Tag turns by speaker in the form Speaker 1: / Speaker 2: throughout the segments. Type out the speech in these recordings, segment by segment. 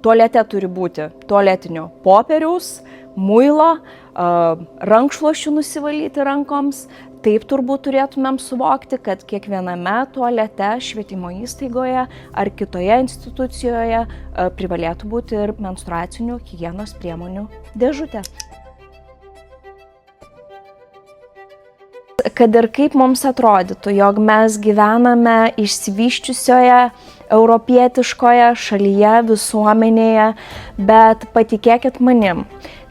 Speaker 1: tualete turi būti tualetinio popieriaus, muilo, rankšluosčių nusivalyti rankoms. Taip turbūt turėtumėm suvokti, kad kiekviename tualete, švietimo įstaigoje ar kitoje institucijoje privalėtų būti ir menstruacinių higienos priemonių dėžutė. Kad ir kaip mums atrodytų, jog mes gyvename išsivysčiusioje europietiškoje šalyje, visuomenėje, bet patikėkit manim,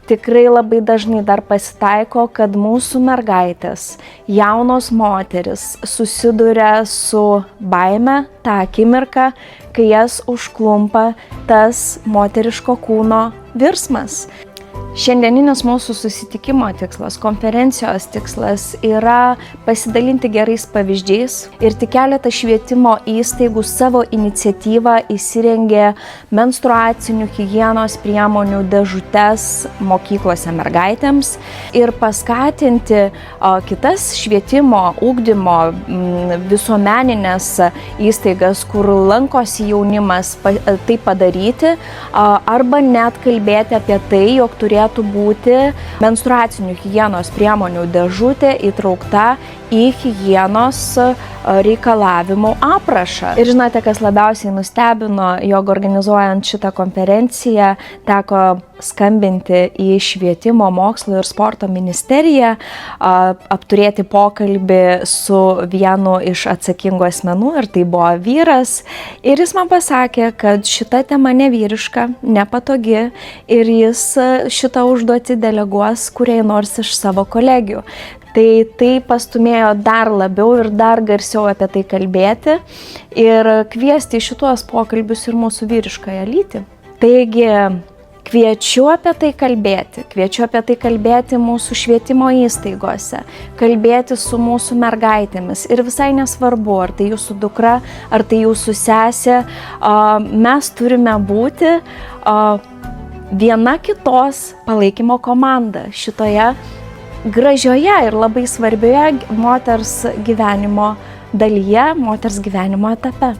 Speaker 1: tikrai labai dažnai dar pasitaiko, kad mūsų mergaitės, jaunos moteris susiduria su baime tą akimirką, kai jas užklumpa tas moteriško kūno virsmas. Šiandieninis mūsų susitikimo tikslas, konferencijos tikslas yra pasidalinti gerais pavyzdžiais ir tik keletą švietimo įstaigų savo iniciatyvą įsirengė menstruacinių higienos priemonių dėžutes mokyklose mergaitėms ir paskatinti kitas švietimo, ugdymo, visuomeninės įstaigas, kur lankosi jaunimas, tai padaryti arba net kalbėti apie tai, jog turėtų būti menstruacinių higienos priemonių dėžutė įtraukta į higienos reikalavimų aprašą. Ir žinote, kas labiausiai nustebino, jog organizuojant šitą konferenciją teko skambinti į Švietimo, mokslo ir sporto ministeriją, apturėti pokalbį su vienu iš atsakingų asmenų, ir tai buvo vyras. Ir jis man pasakė, kad šita tema nevyriška, nepatogi ir jis šitą užduotį deleguos kuriai nors iš savo kolegių. Tai pastumėjo dar labiau ir dar garsiau apie tai kalbėti ir kviesti į šituos pokalbius ir mūsų vyriškąją lytį. Taigi, kviečiu apie tai kalbėti mūsų švietimo įstaigose, kalbėti su mūsų mergaitėmis ir visai nesvarbu, ar tai jūsų dukra, ar tai jūsų sesė, mes turime būti viena kitos palaikymo komanda šitoje gražioje ir labai svarbioje moters gyvenimo dalyje, moters gyvenimo etape.